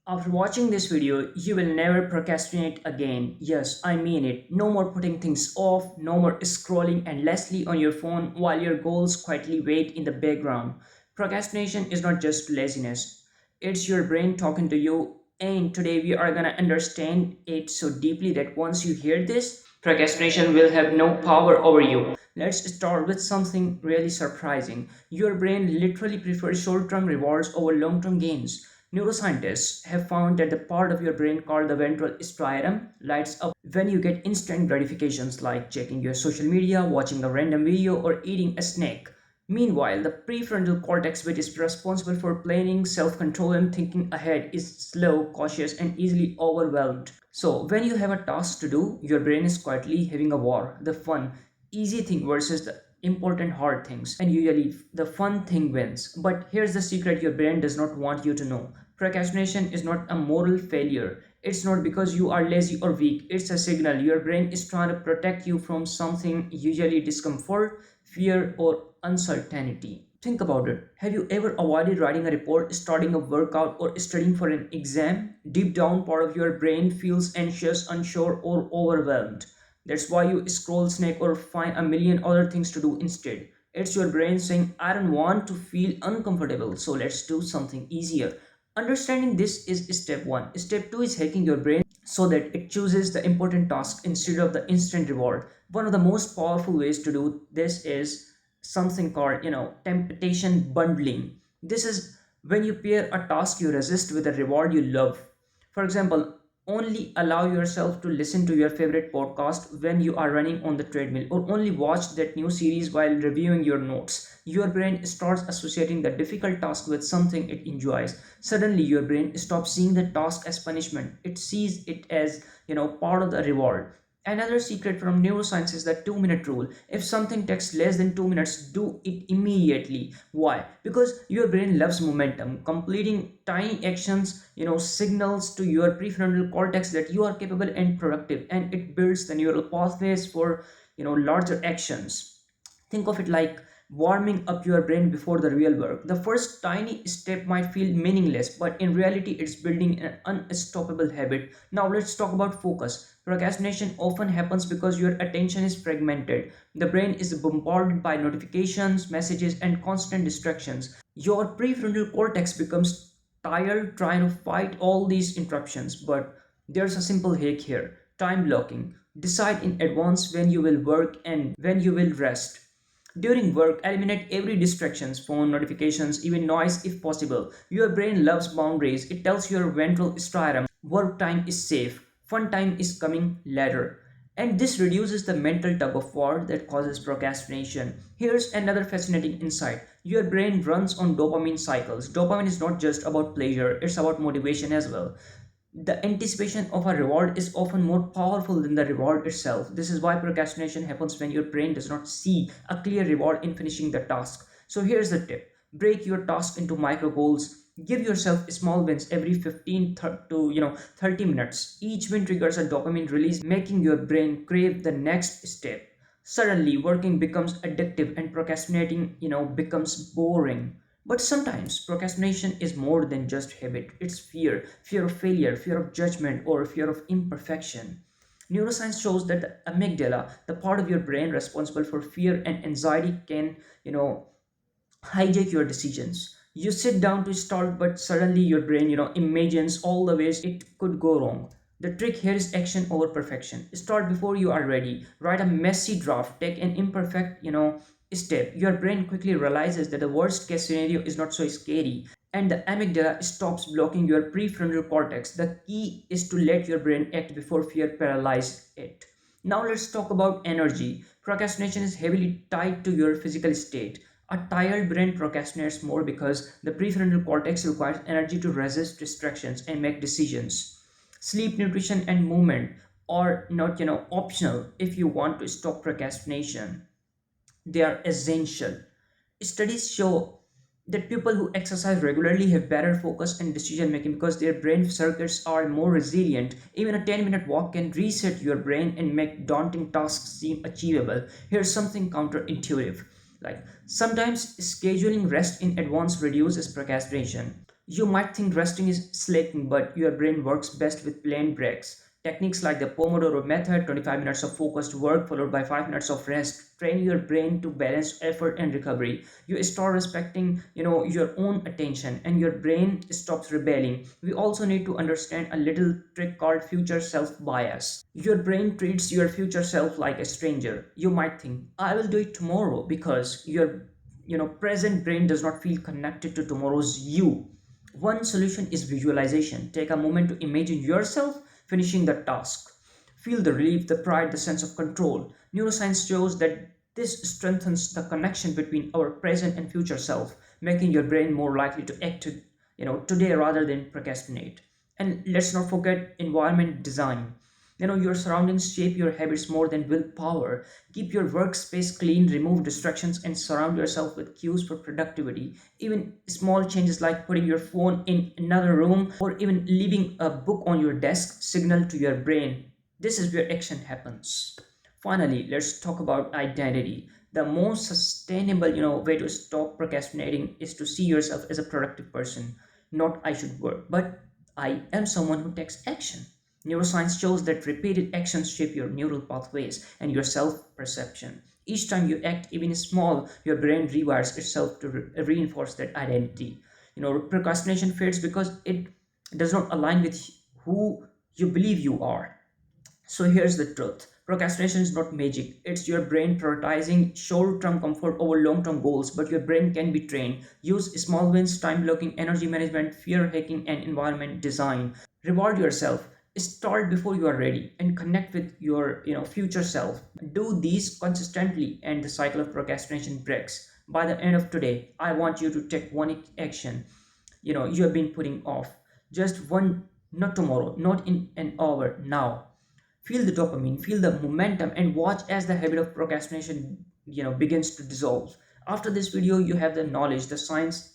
After watching this video, you will never procrastinate again. Yes, I mean it. No more putting things off, no more scrolling endlessly on your phone while your goals quietly wait in the background. Procrastination is not just laziness, it's your brain talking to you. And today we are gonna understand it so deeply that once you hear this, procrastination will have no power over you. Let's start with something really surprising. Your brain literally prefers short term rewards over long term gains. Neuroscientists have found that the part of your brain called the ventral striatum lights up when you get instant gratifications like checking your social media, watching a random video, or eating a snack. Meanwhile, the prefrontal cortex, which is responsible for planning, self control, and thinking ahead, is slow, cautious, and easily overwhelmed. So, when you have a task to do, your brain is quietly having a war, the fun, easy thing versus the important hard things, and usually the fun thing wins. But here's the secret your brain does not want you to know. Procrastination is not a moral failure. It's not because you are lazy or weak. It's a signal your brain is trying to protect you from something, usually discomfort, fear, or uncertainty. Think about it. Have you ever avoided writing a report, starting a workout, or studying for an exam? Deep down, part of your brain feels anxious, unsure, or overwhelmed. That's why you scroll, snack, or find a million other things to do instead. It's your brain saying, I don't want to feel uncomfortable, so let's do something easier. Understanding this is step one. Step two is hacking your brain so that it chooses the important task instead of the instant reward. One of the most powerful ways to do this is something called, temptation bundling. This is when you pair a task you resist with a reward you love. For example, only allow yourself to listen to your favorite podcast when you are running on the treadmill, or only watch that new series while reviewing your notes. Your brain starts associating the difficult task with something it enjoys. Suddenly, your brain stops seeing the task as punishment. It sees it as, part of the reward. Another secret from neuroscience is the 2 minute rule. If something takes less than 2 minutes, do it immediately. Why? Because your brain loves momentum. Completing tiny actions, signals to your prefrontal cortex that you are capable and productive, and it builds the neural pathways for, larger actions. Think of it like warming up your brain before the real work. The first tiny step might feel meaningless, but in reality, it's building an unstoppable habit. Now, let's talk about focus. Procrastination often happens because your attention is fragmented. The brain is bombarded by notifications, messages, and constant distractions. Your prefrontal cortex becomes tired trying to fight all these interruptions, but there's a simple hack here: time blocking. Decide in advance when you will work and when you will rest. During work, eliminate every distractions, phone notifications, even noise if possible. Your brain loves boundaries. It tells your ventral striatum work time is safe, fun time is coming later. And this reduces the mental tug of war that causes procrastination. Here's another fascinating insight. Your brain runs on dopamine cycles. Dopamine is not just about pleasure, it's about motivation as well. The anticipation of a reward is often more powerful than the reward itself. This is why procrastination happens when your brain does not see a clear reward in finishing the task. So here's the tip: break your task into micro goals. Give yourself small wins every 15 to 30 minutes. Each win triggers a dopamine release, making your brain crave the next step. Suddenly, working becomes addictive and procrastinating, becomes boring. But sometimes procrastination is more than just habit. It's fear, fear of failure, fear of judgment, or fear of imperfection. Neuroscience shows that the amygdala, the part of your brain responsible for fear and anxiety, can, hijack your decisions. You sit down to start, but suddenly your brain, imagines all the ways it could go wrong. The trick here is action over perfection. Start before you are ready. Write a messy draft. Take an imperfect, step. Your brain quickly realizes that the worst case scenario is not so scary, and the amygdala stops blocking your prefrontal cortex. The key is to let your brain act before fear paralyzes it. Now let's talk about energy. Procrastination is heavily tied to your physical state. A tired brain procrastinates more because the prefrontal cortex requires energy to resist distractions and make decisions. Sleep, nutrition, and movement are not, optional if you want to stop procrastination. They are essential. Studies show that people who exercise regularly have better focus and decision making because their brain circuits are more resilient. Even a 10-minute walk can reset your brain and make daunting tasks seem achievable. Here's something counterintuitive. Like sometimes scheduling rest in advance reduces procrastination. You might think resting is slacking, but your brain works best with plain breaks. Techniques like the Pomodoro method, 25 minutes of focused work followed by 5 minutes of rest, train your brain to balance effort and recovery. You start respecting, your own attention and your brain stops rebelling. We also need to understand a little trick called future self bias. Your brain treats your future self like a stranger. You might think, I will do it tomorrow because your present brain does not feel connected to tomorrow's you. One solution is visualization. Take a moment to imagine yourself finishing the task. Feel the relief, the pride, the sense of control. Neuroscience shows that this strengthens the connection between our present and future self, making your brain more likely to act today rather than procrastinate. And let's not forget environment design. Your surroundings shape your habits more than willpower. Keep your workspace clean, remove distractions, and surround yourself with cues for productivity. Even small changes like putting your phone in another room or even leaving a book on your desk signal to your brain. This is where action happens. Finally, let's talk about identity. The most sustainable, way to stop procrastinating is to see yourself as a productive person. Not I should work, but I am someone who takes action. Neuroscience shows that repeated actions shape your neural pathways and your self perception. Each time you act, even small, your brain rewires itself to reinforce that identity. Procrastination fades because it does not align with who you believe you are. So here's the truth. Procrastination is not magic. It's your brain prioritizing short-term comfort over long-term goals, but your brain can be trained. Use small wins, time blocking, energy management, fear hacking, and environment design. Reward yourself. Start before you are ready and connect with your future self. Do these consistently and the cycle of procrastination breaks. By the end of today, I want you to take one action you have been putting off. Just one, not tomorrow, not in an hour, now. Feel the dopamine, feel the momentum, and watch as the habit of procrastination begins to dissolve. After this video, you have the knowledge, the science,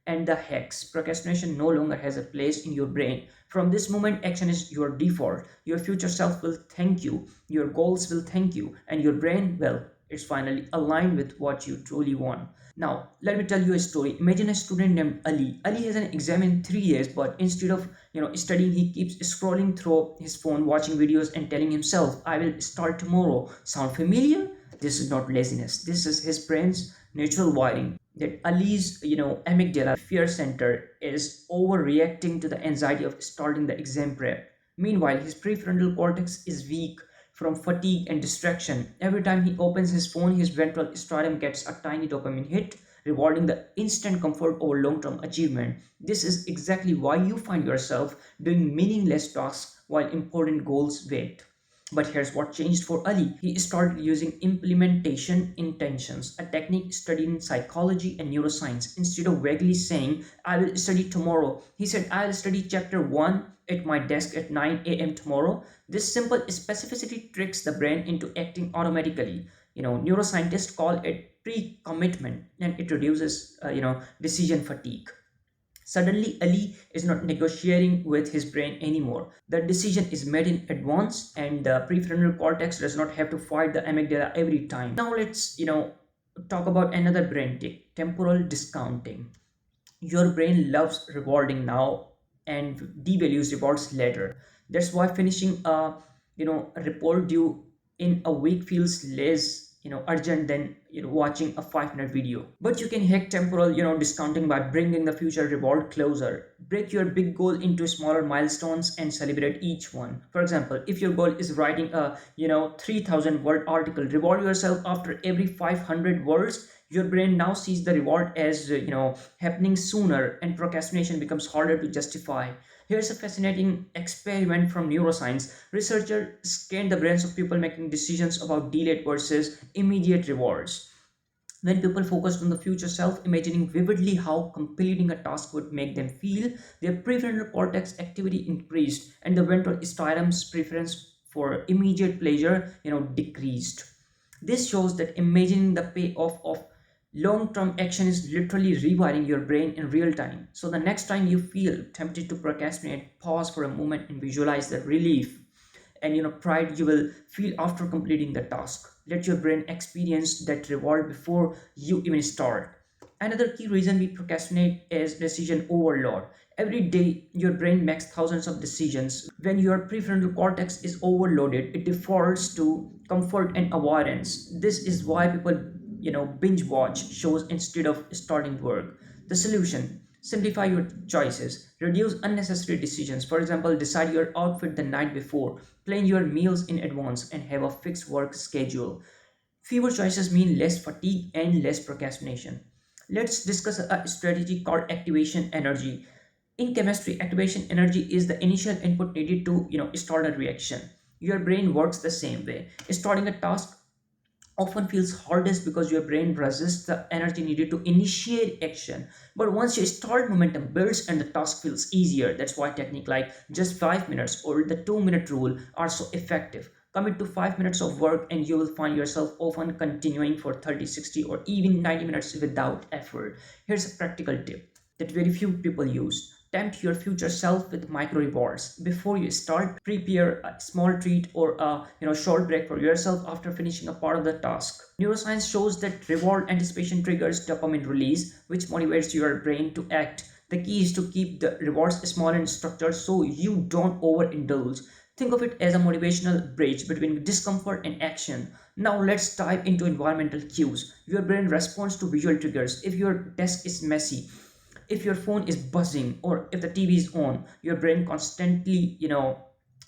and the hacks. Procrastination no longer has a place in your brain. From this moment, action is your default. Your future self will thank you, your goals will thank you, and your brain, well, it's finally aligned with what you truly want. Now, let me tell you a story. Imagine a student named Ali. Ali has an exam in 3 years, but instead of studying, he keeps scrolling through his phone, watching videos, and telling himself, "I will start tomorrow." Sound familiar? This is not laziness. This is his brain's natural wiring. That Ali's amygdala fear center is overreacting to the anxiety of starting the exam prep. Meanwhile, his prefrontal cortex is weak from fatigue and distraction. Every time he opens his phone, his ventral striatum gets a tiny dopamine hit, rewarding the instant comfort over long term achievement. This is exactly why you find yourself doing meaningless tasks while important goals wait. But here's what changed for Ali. He started using implementation intentions, a technique studied in psychology and neuroscience. Instead of vaguely saying, "I will study tomorrow," he said, "I will study chapter 1 at my desk at 9 a.m. tomorrow." This simple specificity tricks the brain into acting automatically. Neuroscientists call it pre-commitment, and it reduces, decision fatigue. Suddenly, Ali is not negotiating with his brain anymore. The decision is made in advance, and the prefrontal cortex does not have to fight the amygdala every time. Now, let's talk about another brain tick: temporal discounting. Your brain loves rewarding now and devalues rewards later. That's why finishing a report due in a week feels less urgent than watching a 5-minute video. But you can hack temporal discounting by bringing the future reward closer. Break your big goal into smaller milestones and celebrate each one. For example, if your goal is writing a 3000 word article, reward yourself after every 500 words. Your brain now sees the reward as happening sooner, and procrastination becomes harder to justify. Here's a fascinating experiment from neuroscience. Researchers scanned the brains of people making decisions about delayed versus immediate rewards. When people focused on the future self, imagining vividly how completing a task would make them feel, their prefrontal cortex activity increased, and the ventral striatum's preference for immediate pleasure decreased. This shows that imagining the payoff of long term action is literally rewiring your brain in real time. So, the next time you feel tempted to procrastinate, pause for a moment and visualize the relief and pride you will feel after completing the task. Let your brain experience that reward before you even start. Another key reason we procrastinate is decision overload. Every day, your brain makes thousands of decisions. When your prefrontal cortex is overloaded, it defaults to comfort and avoidance. This is why people, binge watch shows instead of starting work. The solution: simplify your choices, reduce unnecessary decisions. For example, decide your outfit the night before, plan your meals in advance, and have a fixed work schedule. Fewer choices mean less fatigue and less procrastination. Let's discuss a strategy called activation energy. In chemistry, activation energy is the initial input needed to start a reaction. Your brain works the same way. Starting a task often feels hardest because your brain resists the energy needed to initiate action. But once you start, momentum builds and the task feels easier. That's why technique like just 5 minutes or the 2 minute rule are so effective. Commit to 5 minutes of work and you will find yourself often continuing for 30, 60, or even 90 minutes without effort. Here's a practical tip that very few people use. Tempt your future self with micro rewards. Before you start, prepare a small treat or a short break for yourself after finishing a part of the task. Neuroscience shows that reward anticipation triggers dopamine release, which motivates your brain to act. The key is to keep the rewards small and structured so you don't overindulge. Think of it as a motivational bridge between discomfort and action. Now let's dive into environmental cues. Your brain responds to visual triggers. If your desk is messy, if your phone is buzzing, or if the TV is on, your brain constantly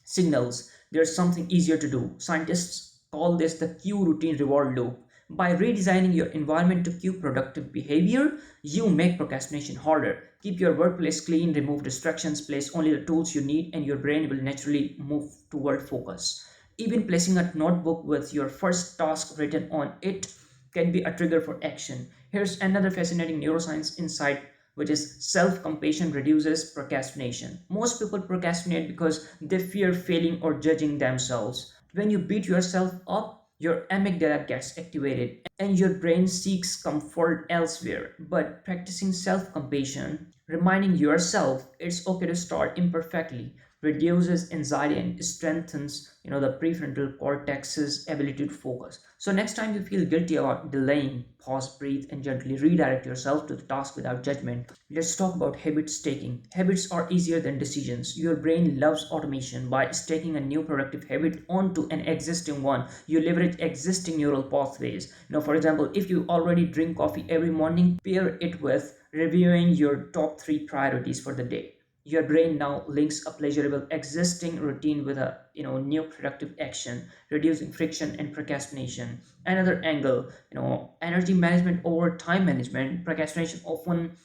signals there's something easier to do. Scientists call this the cue routine reward loop. By redesigning your environment to cue productive behavior, you make procrastination harder. Keep your workplace clean, remove distractions, place only the tools you need, and your brain will naturally move toward focus. Even placing a notebook with your first task written on it can be a trigger for action. Here's another fascinating neuroscience insight, which is self compassion reduces procrastination. Most people procrastinate because they fear failing or judging themselves. When you beat yourself up, your amygdala gets activated and your brain seeks comfort elsewhere. But practicing self compassion, reminding yourself it's okay to start imperfectly, reduces anxiety and strengthens the prefrontal cortex's ability to focus. So next time you feel guilty about delaying, pause, breathe, and gently redirect yourself to the task without judgment. Let's talk about habit staking. Habits are easier than decisions. Your brain loves automation. By staking a new productive habit onto an existing one, you leverage existing neural pathways. For example, if you already drink coffee every morning, pair it with reviewing your top three priorities for the day. Your brain now links a pleasurable existing routine with a new productive action, reducing friction and procrastination. Another angle, energy management over time management. Procrastination often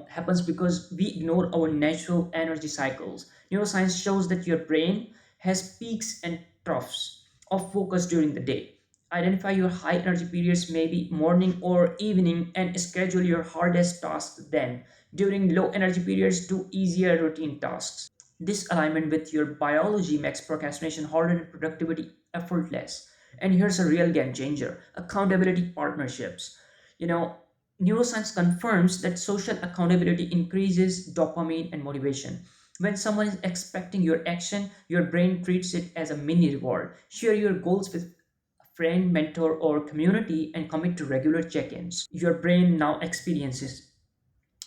happens because we ignore our natural energy cycles. Neuroscience shows that your brain has peaks and troughs of focus during the day. Identify your high energy periods, maybe morning or evening, and schedule your hardest tasks then. During low energy periods, do easier routine tasks. This alignment with your biology makes procrastination harder and productivity effortless. And here's a real game changer: accountability partnerships. You know, Neuroscience confirms that social accountability increases dopamine and motivation. When someone is expecting your action, your brain treats it as a mini reward. Share your goals with friend, mentor, or community and commit to regular check ins. Your brain now experiences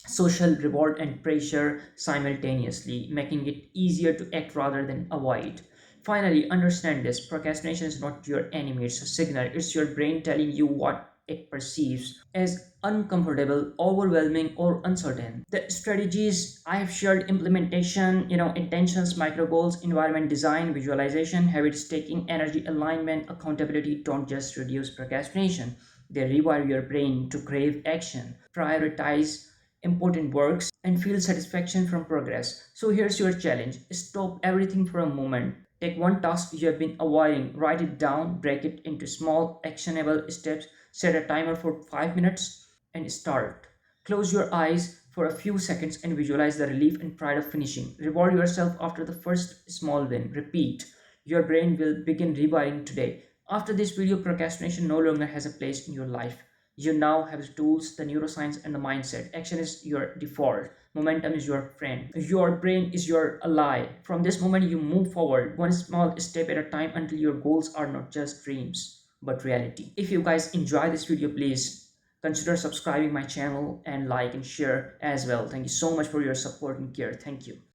social reward and pressure simultaneously, making it easier to act rather than avoid. Finally, understand this: procrastination is not your enemy, it's a signal. It's your brain telling you what it perceives as uncomfortable, overwhelming, or uncertain. The strategies I have shared: implementation, intentions, micro goals, environment design, visualization, habit taking, energy alignment, accountability, don't just reduce procrastination. They rewire your brain to crave action, prioritize important works, and feel satisfaction from progress. So here's your challenge: stop everything for a moment. Take one task you have been avoiding, write it down, break it into small, actionable steps, set a timer for 5 minutes, and start. Close your eyes for a few seconds and visualize the relief and pride of finishing. Reward yourself after the first small win. Repeat. Your brain will begin rewiring today. After this video, procrastination no longer has a place in your life. You now have the tools, the neuroscience, and the mindset. Action is your default. Momentum is your friend. Your brain is your ally. From this moment, you move forward, one small step at a time, until your goals are not just dreams, but reality. If you guys enjoy this video, please consider subscribing my channel and like and share as well. Thank you so much for your support and care. Thank you.